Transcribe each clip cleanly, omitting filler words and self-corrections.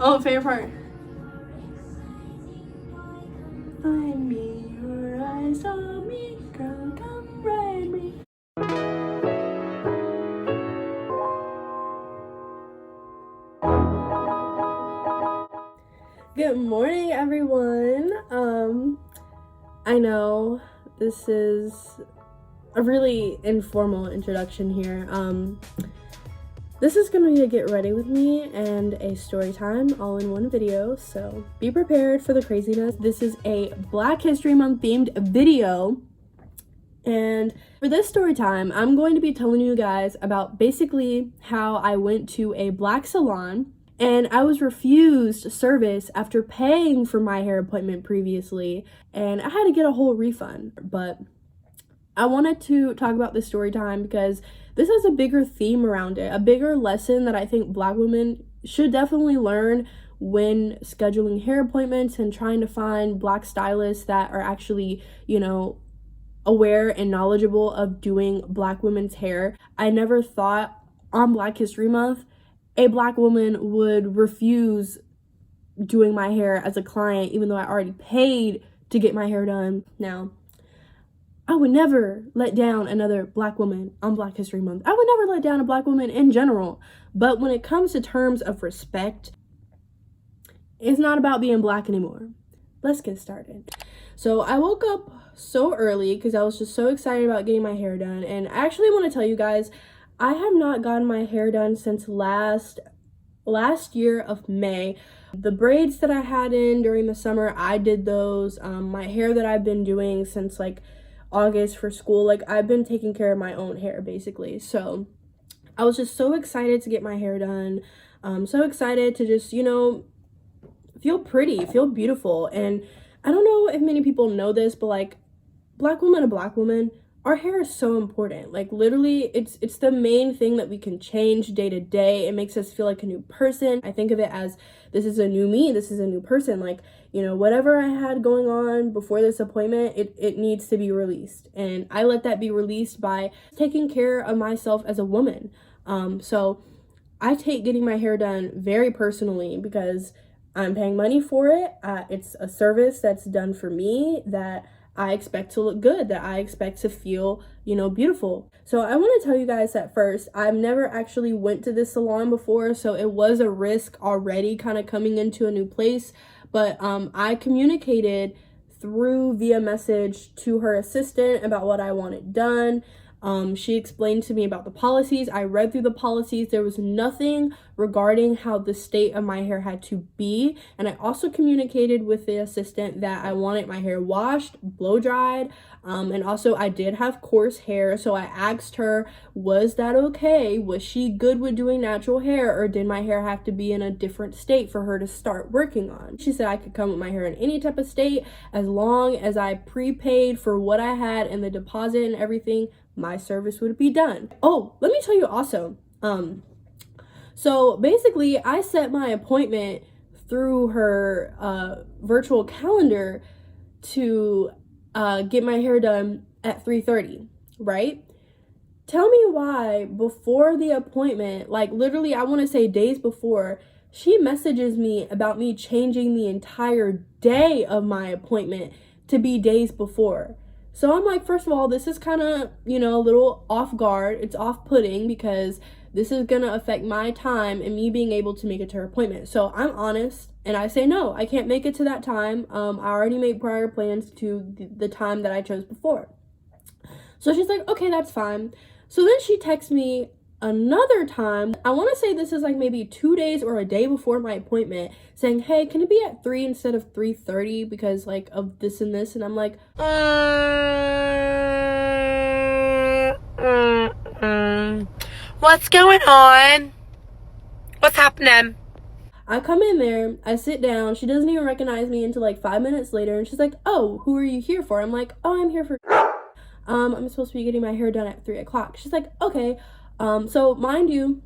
Oh, favorite part. Find me, your eyes on me, girl, come ride me. Good morning, everyone. I know this is a really informal introduction here. This is gonna be a get ready with me and a story time all in one video, so be prepared for the craziness. This is a Black History Month themed video, and for this story time, I'm going to be telling you guys about basically how I went to a black salon and I was refused service after paying for my hair appointment previously, and I had to get a whole refund. But I wanted to talk about this story time because this has a bigger theme around it, a bigger lesson that I think Black women should definitely learn when scheduling hair appointments and trying to find Black stylists that are actually, aware and knowledgeable of doing Black women's hair. I never thought on Black History Month a Black woman would refuse doing my hair as a client, even though I already paid to get my hair done. Now, I would never let down another Black woman on Black History Month. I would never let down a Black woman in general. But when it comes to terms of respect, it's not about being Black anymore. Let's get started. So I woke up so early because I was just so excited about getting my hair done. And I actually want to tell you guys, I have not gotten my hair done since last year of May. The braids that I had in during the summer, I did those. My hair that I've been doing since like August for school, like I've been taking care of my own hair basically. So I was just so excited to get my hair done. So excited to just, feel pretty, feel beautiful. And I don't know if many people know this, but like Black woman to Black woman, our hair is so important. Like literally it's the main thing that we can change day to day. It makes us feel like a new person. I think of it as this is a new me, this is a new person. Like, whatever I had going on before this appointment, it needs to be released. And I let that be released by taking care of myself as a woman. So I take getting my hair done very personally because I'm paying money for it. It's a service that's done for me that I expect to look good, that I expect to feel, beautiful. So I want to tell you guys that first, I've never actually went to this salon before, so it was a risk already kind of coming into a new place. But I communicated via message to her assistant about what I wanted done. She explained to me about the policies. I read through the policies. There was nothing regarding how the state of my hair had to be. And I also communicated with the assistant that I wanted my hair washed, blow dried. And also I did have coarse hair. So I asked her, was that okay? Was she good with doing natural hair, or did my hair have to be in a different state for her to start working on? She said I could come with my hair in any type of state as long as I prepaid for what I had and the deposit and everything. My service would be done. Oh, let me tell you also, so basically I set my appointment through her virtual calendar to get my hair done at 3:30, right? Tell me why before the appointment, like literally I want to say days before, she messages me about me changing the entire day of my appointment to be days before. So I'm like, first of all, this is kind of, a little off guard. It's off-putting because this is going to affect my time and me being able to make it to her appointment. So I'm honest and I say, no, I can't make it to that time. I already made prior plans to the time that I chose before. So she's like, okay, that's fine. So then she texts me another time. I want to say this is like maybe 2 days or a day before my appointment, saying, hey, can it be at 3 instead of 3:30 because like of this and this? And I'm like, what's going on? What's happening? I come in there, I sit down, she doesn't even recognize me until like 5 minutes later, and she's like, oh, who are you here for? I'm like, oh, I'm here for I'm supposed to be getting my hair done at 3 o'clock. She's like, okay. So mind you,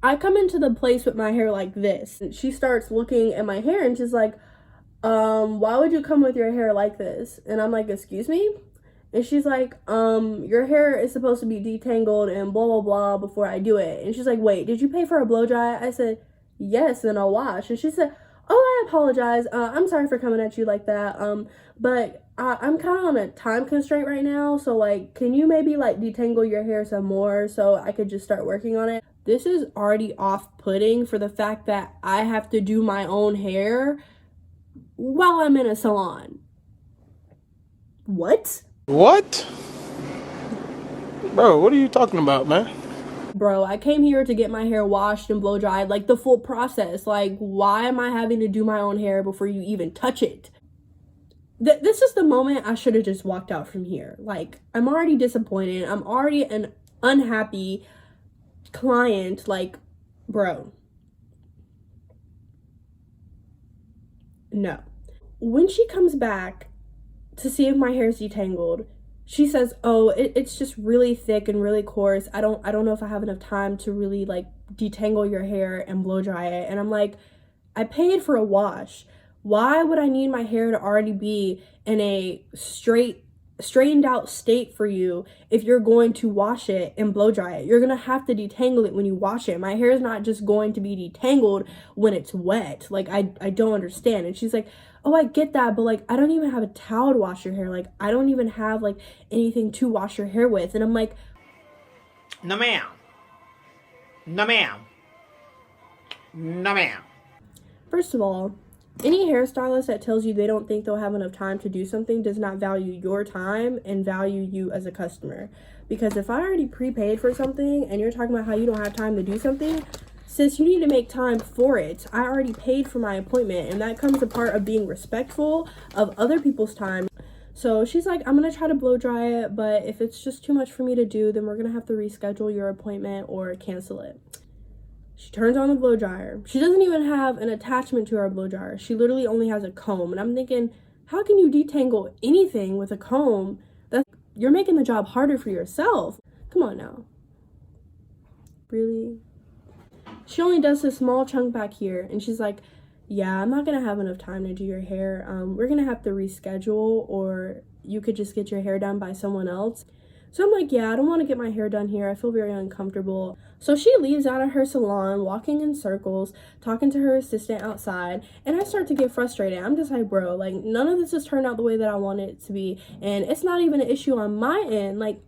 I come into the place with my hair like this. And she starts looking at my hair and she's like, why would you come with your hair like this? And I'm like, excuse me? And she's like, your hair is supposed to be detangled and blah, blah, blah before I do it. And she's like, wait, did you pay for a blow dry? I said, yes, and I'll wash. And she said, oh, I apologize. I'm sorry for coming at you like that. But I'm kind of on a time constraint right now. So, like, can you maybe, like, detangle your hair some more so I could just start working on it? This is already off-putting for the fact that I have to do my own hair while I'm in a salon. What? What? Bro, what are you talking about, man? Bro, I came here to get my hair washed and blow dried, like the full process. Like, why am I having to do my own hair before you even touch it? This is the moment I should have just walked out from here. Like, I'm already disappointed. I'm already an unhappy client. Like, bro. No. When she comes back to see if my hair is detangled, she says, oh, it's just really thick and really coarse. I don't know if I have enough time to really, like, detangle your hair and blow dry it. And I'm like, I paid for a wash. Why would I need my hair to already be in a straightened out state for you if you're going to wash it and blow dry it? You're gonna have to detangle it when you wash it. My hair is not just going to be detangled when it's wet. Like, I don't understand. And she's like, oh, I get that, but, like, I don't even have a towel to wash your hair. Like, I don't even have, like, anything to wash your hair with. And I'm like, no ma'am. No ma'am. No ma'am. first of all, any hairstylist that tells you they don't think they'll have enough time to do something does not value your time and value you as a customer. Because if I already prepaid for something and you're talking about how you don't have time to do something, sis, you need to make time for it. I already paid for my appointment, and that comes a part of being respectful of other people's time. So she's like, I'm gonna try to blow dry it, but if it's just too much for me to do, then we're gonna have to reschedule your appointment or cancel it. She turns on the blow dryer. She doesn't even have an attachment to our blow dryer. She literally only has a comb. And I'm thinking, how can you detangle anything with a comb? You're making the job harder for yourself. Come on now. Really? She only does this small chunk back here. And she's like, yeah, I'm not going to have enough time to do your hair. We're going to have to reschedule, or you could just get your hair done by someone else. So I'm like, yeah, I don't want to get my hair done here. I feel very uncomfortable. So she leaves out of her salon, walking in circles, talking to her assistant outside, and I start to get frustrated. I'm just like, bro, like, none of this has turned out the way that I want it to be, and it's not even an issue on my end. Like,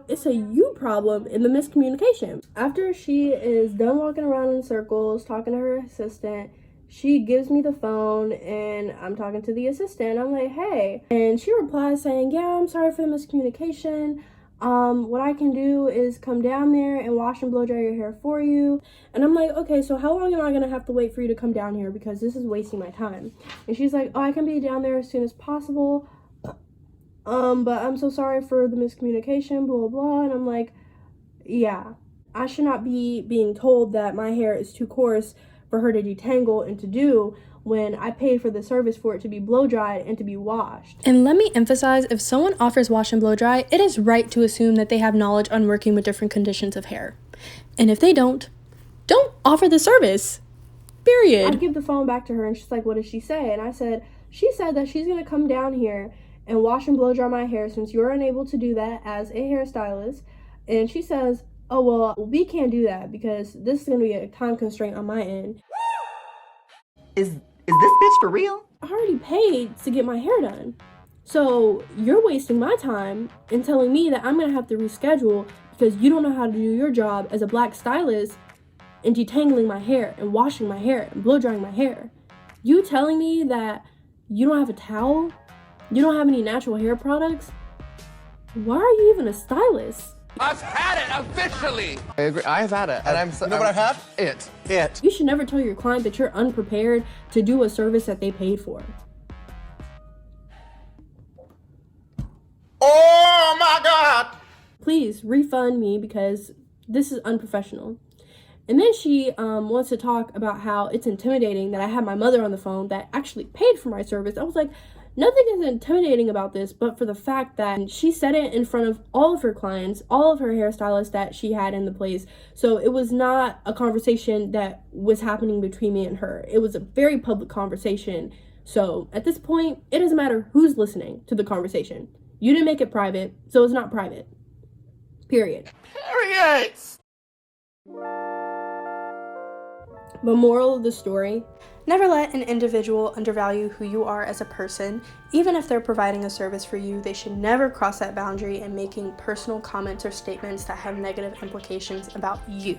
it's a you problem in the miscommunication. After she is done walking around in circles, talking to her assistant, she gives me the phone, and I'm talking to the assistant. I'm like, hey. And she replies saying, yeah, I'm sorry for the miscommunication. What I can do is come down there and wash and blow dry your hair for you. And I'm like, okay, so how long am I gonna have to wait for you to come down here, because this is wasting my time? And she's like, oh, I can be down there as soon as possible. But I'm so sorry for the miscommunication, blah, blah, blah. And I'm like, yeah, I should not be being told that my hair is too coarse for her to detangle and to do when I paid for the service for it to be blow dried and to be washed. And let me emphasize, if someone offers wash and blow dry, it is right to assume that they have knowledge on working with different conditions of hair. And if they don't offer the service. Period. I give the phone back to her, and she's like, what did she say? And I said, she said that she's gonna come down here and wash and blow dry my hair since you're unable to do that as a hairstylist. And she says, oh, well, we can't do that because this is gonna be a time constraint on my end. Is this bitch for real? I already paid to get my hair done. So you're wasting my time and telling me that I'm gonna have to reschedule because you don't know how to do your job as a black stylist and detangling my hair and washing my hair and blow drying my hair. You telling me that you don't have a towel? You don't have any natural hair products? Why are you even a stylist? I've had it officially. I agree. I've had it, and I'm so. You know what I've had? It. You should never tell your client that you're unprepared to do a service that they paid for. Oh my God! Please refund me because this is unprofessional. And then she wants to talk about how it's intimidating that I had my mother on the phone that actually paid for my service. I was like, nothing is intimidating about this, but for the fact that she said it in front of all of her clients, all of her hairstylists that she had in the place. So it was not a conversation that was happening between me and her. It was a very public conversation. So at this point, it doesn't matter who's listening to the conversation. You didn't make it private, so it's not private. Period. Period. But moral of the story, never let an individual undervalue who you are as a person. Even if they're providing a service for you, they should never cross that boundary in making personal comments or statements that have negative implications about you.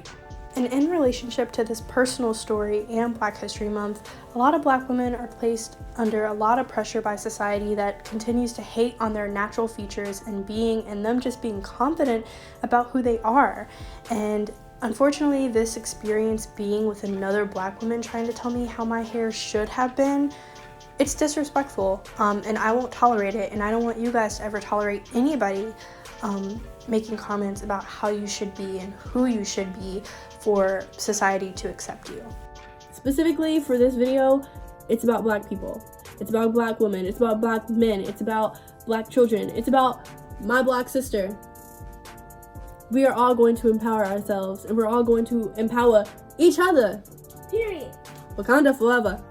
And in relationship to this personal story and Black History Month, a lot of Black women are placed under a lot of pressure by society that continues to hate on their natural features and them just being confident about who they are. And unfortunately, this experience being with another Black woman trying to tell me how my hair should have been, it's disrespectful, and I won't tolerate it, and I don't want you guys to ever tolerate anybody making comments about how you should be and who you should be for society to accept you. specifically for this video, it's about Black people. It's about Black women. It's about Black men. It's about Black children. It's about my Black sister. We are all going to empower ourselves, and we're all going to empower each other. Period. Wakanda forever.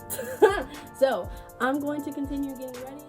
So, I'm going to continue getting ready.